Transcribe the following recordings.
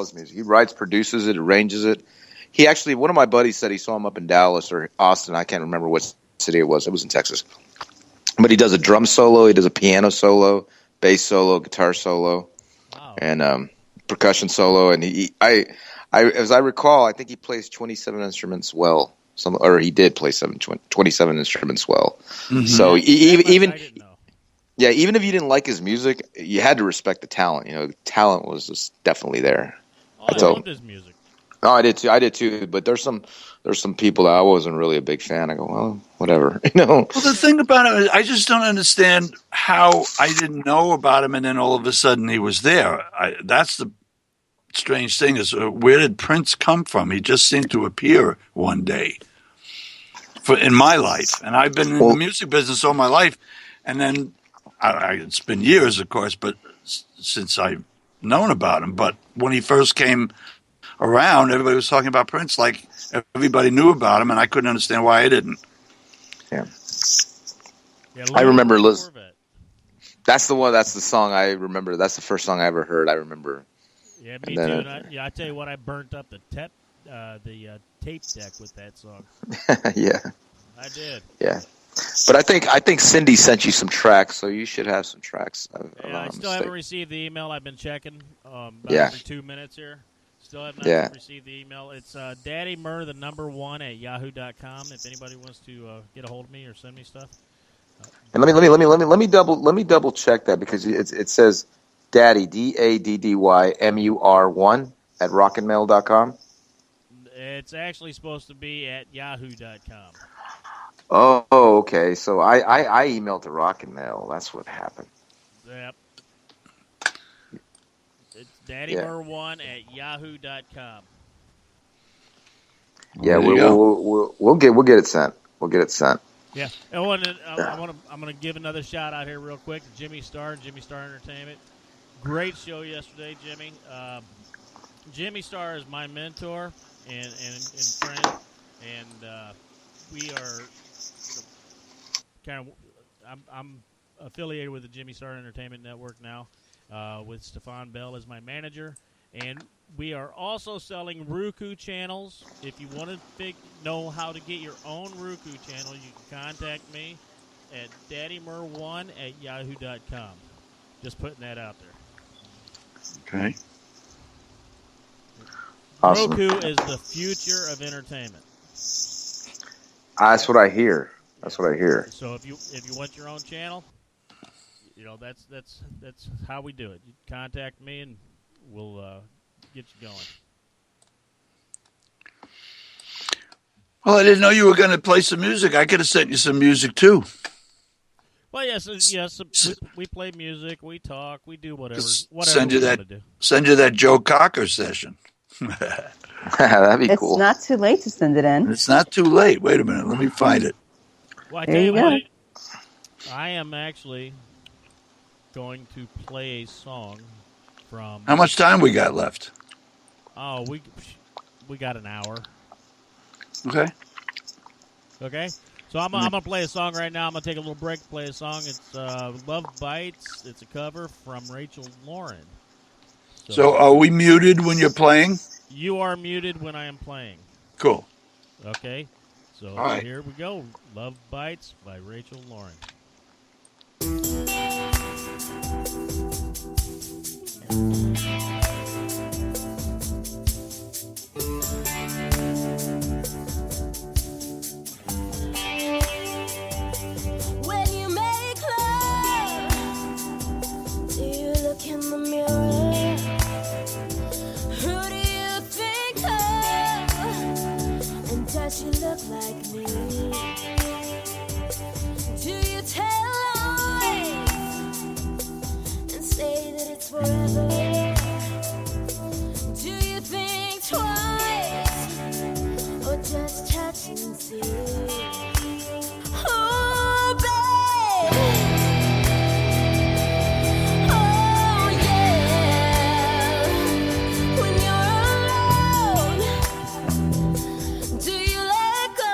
his music. He writes, produces it, arranges it. He actually, one of my buddies said he saw him up in Dallas or Austin. I can't remember what city it was. It was in Texas. But he does a drum solo, he does a piano solo, bass solo, guitar solo, and percussion solo. And as I recall, I think he plays 27 instruments well. He did play 27 instruments well. Mm-hmm. So even if you didn't like his music, you had to respect the talent. You know, the talent was just definitely there. I loved his music. No, I did too. But there's some people that I wasn't really a big fan. I go, well, whatever, you know. Well, the thing about it is, I just don't understand how I didn't know about him, and then all of a sudden he was there. That's the strange thing is, where did Prince come from? He just seemed to appear one day in my life, and I've been in the music business all my life, and then it's been years, of course, but since I've known about him. But when he first came around, everybody was talking about Prince, like everybody knew about him, and I couldn't understand why I didn't. Yeah, I remember That's the one. That's the song I remember. That's the first song I ever heard. I remember. Yeah, me too. I tell you what, I burnt up the tape deck with that song. Yeah, I did. Yeah, but I think Cindy sent you some tracks, so you should have some tracks. I still haven't received the email. I've been checking every 2 minutes here. Still have not received the email. It's daddymur1 at yahoo.com. If anybody wants to get a hold of me or send me stuff. And let me double check that, because it says Daddy DADDYMUR1 at rockandmail.com. It's actually supposed to be at yahoo.com. Oh, okay. So I emailed to Rock and Mail. That's what happened. Yep. It's daddymur1 at yahoo.com. Yeah, we'll get it sent. We'll get it sent. Yeah, I'm going to give another shout out here real quick to Jimmy Star Entertainment. Great show yesterday, Jimmy. Jimmy Star is my mentor and friend, and we are I'm affiliated with the Jimmy Star Entertainment Network now, with Stefan Bell as my manager, and we are also selling Roku channels. If you want to know how to get your own Roku channel, you can contact me at daddymur1 at yahoo.com. Just putting that out there. Okay. Awesome. Roku is the future of entertainment. That's what I hear. So if you want your own channel, that's how we do it. You contact me and we'll get you going. Well, I didn't know you were going to play some music. I could have sent you some music too. Well, yes, we play music, we talk, we do whatever send you we want to do. Send you that Joe Cocker session. That'd be cool. It's not too late to send it in. It's not too late. Wait a minute. Let me find it. Well, I tell you what, I am actually going to play a song from... How much time we got left? Oh, we got an hour. Okay. Okay? So I'm going to play a song right now. I'm going to take a little break to play a song. It's Love Bites. It's a cover from Rachel Lauren. So are we muted when you're playing? You are muted when I am playing. Cool. Okay. So Here we go. Love Bites by Rachel Lauren. When you make love, do you look in the mirror? Who do you think of? And does she look like me? Do you tell lies and say that it's forever? Do you think twice or just touch and see? Oh, babe. Oh, yeah. When you're alone, do you let go?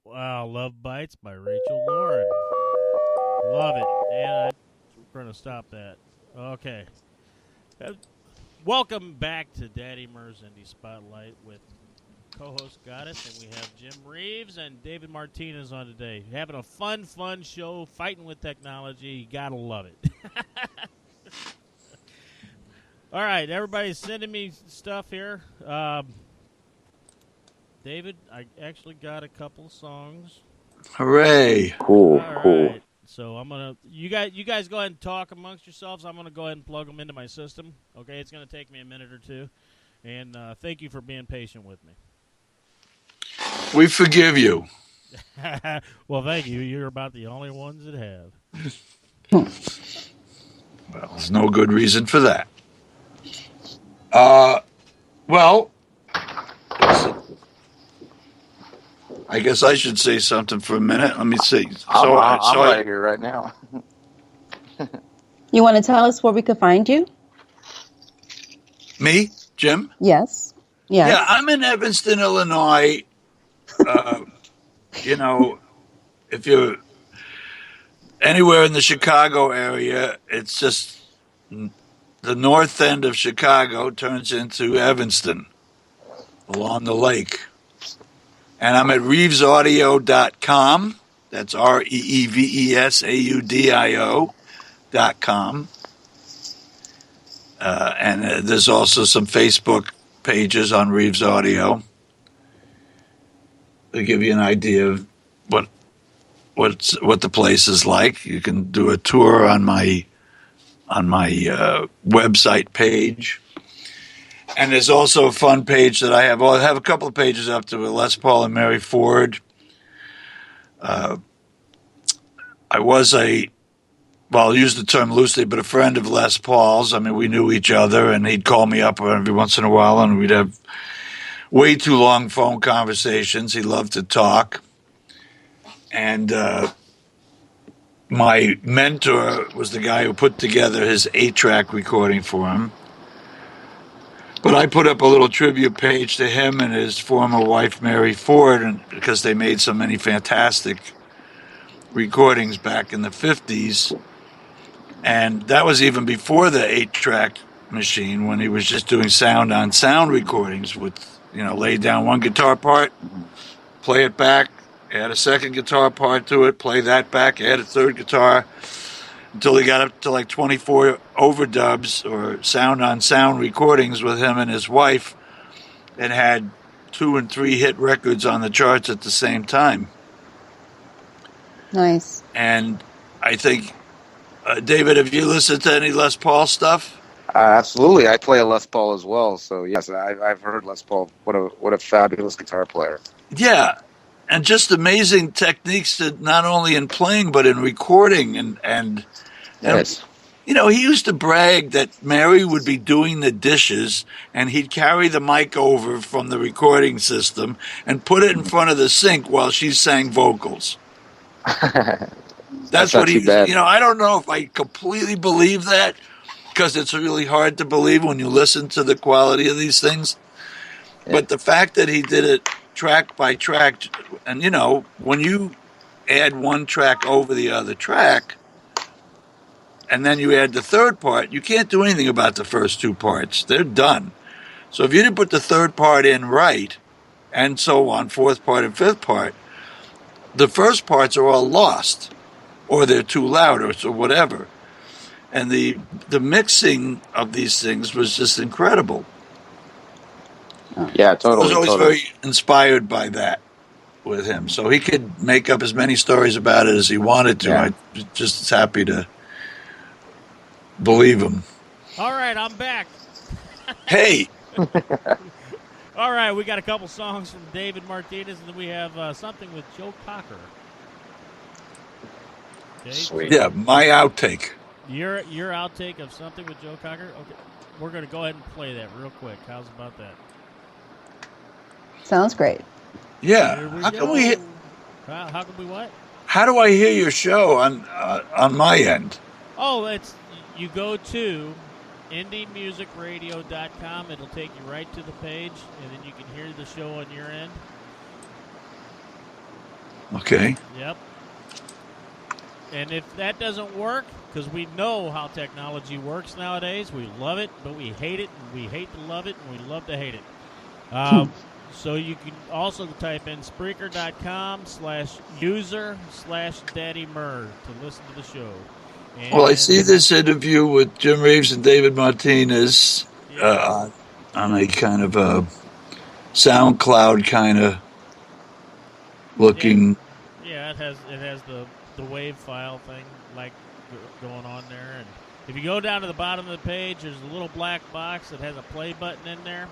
Wow, Love Bites by Rachel Lauren. Love it. And we're going to stop that. Okay. Welcome back to Daddy Murr's Indie Spotlight with co-host Goddess, and we have Jim Reeves and David Martinez on today. Having a fun show, fighting with technology. You got to love it. All right, everybody's sending me stuff here. David, I actually got a couple songs. Hooray! Cool. All right. So I'm gonna you guys go ahead and talk amongst yourselves. I'm gonna go ahead and plug them into my system. Okay, it's gonna take me a minute or two, and thank you for being patient with me. We forgive you. Well, thank you. You're about the only ones that have. Well, there's no good reason for that. Well, I guess I should say something for a minute. Let me see. I'm right here right now. You want to tell us where we could find you? Me, Jim? Yes. Yes. Yeah, I'm in Evanston, Illinois. If you're anywhere in the Chicago area, it's just the north end of Chicago turns into Evanston along the lake. And I'm at reevesaudio.com. That's ReevesAudio.com. And there's also some Facebook pages on Reeves Audio. They give you an idea of what the place is like. You can do a tour on my website page. And there's also a fun page that I have. Well, I have a couple of pages up to Les Paul and Mary Ford. I'll use the term loosely, but a friend of Les Paul's. I mean, we knew each other, and he'd call me up every once in a while, and we'd have way too long phone conversations. He loved to talk. And my mentor was the guy who put together his 8-track recording for him. But I put up a little tribute page to him and his former wife, Mary Ford, and because they made so many fantastic recordings back in the 50s. And that was even before the 8-track machine, when he was just doing sound-on-sound recordings with, lay down one guitar part, play it back, add a second guitar part to it, play that back, add a third guitar, until he got up to like 24 overdubs or sound-on-sound recordings with him and his wife, and had 2 and 3 hit records on the charts at the same time. Nice. And I think, David, have you listened to any Les Paul stuff? Absolutely. I play a Les Paul as well. So, yes, I've heard Les Paul. What a fabulous guitar player. Yeah. And just amazing techniques that not only in playing, but in recording. And yes. He used to brag that Mary would be doing the dishes and he'd carry the mic over from the recording system and put it in front of the sink while she sang vocals. That's what he, I don't know if I completely believe that, because it's really hard to believe when you listen to the quality of these things. Yeah. But the fact that he did it track by track, and when you add one track over the other track, and then you add the third part, you can't do anything about the first 2 parts. They're done. So if you didn't put the third part in right, and so on, fourth part and fifth part, the first parts are all lost, or they're too loud, or whatever. And the mixing of these things was just incredible. Yeah, totally. I was always very inspired by that with him. So he could make up as many stories about it as he wanted to. Yeah. I was just happy to believe him. All right, I'm back. Hey. All right, we got a couple songs from David Martinez, and then we have something with Joe Cocker. Okay. Sweet. Yeah, my outtake. Your outtake of something with Joe Cocker? Okay, we're going to go ahead and play that real quick. How's about that? Sounds great. Yeah. How can we what? How do I hear your show on my end? Oh, you go to indiemusicradio.com. It'll take you right to the page, and then you can hear the show on your end. Okay. Yep. And if that doesn't work, because we know how technology works nowadays, we love it, but we hate it, and we hate to love it, and we love to hate it. So you can also type in Spreaker.com/user/DaddyMurr to listen to the show. And Well, I see this interview with Jim Reeves and David Martinez on a kind of a SoundCloud kind of looking. Yeah, it has the wave file thing like going on there. And if you go down to the bottom of the page, there's a little black box that has a play button in there.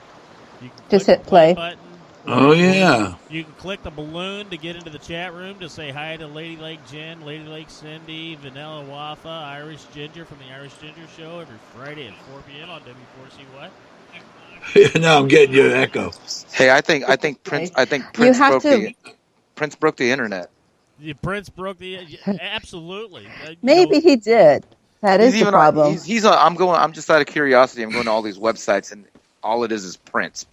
You can Just click hit the play play. button. Oh, yeah. You can click the balloon to get into the chat room to say hi to Lady Lake Jen, Lady Lake Cindy, Vanilla Wafa, Irish Ginger from the Irish Ginger Show every Friday at 4 p.m. on W4C What? Now I'm getting your echo. Hey, I think Prince Prince broke the internet. Prince broke the absolutely. Maybe he did. That is the problem. I'm just out of curiosity. I'm going to all these websites, and all it is Prince.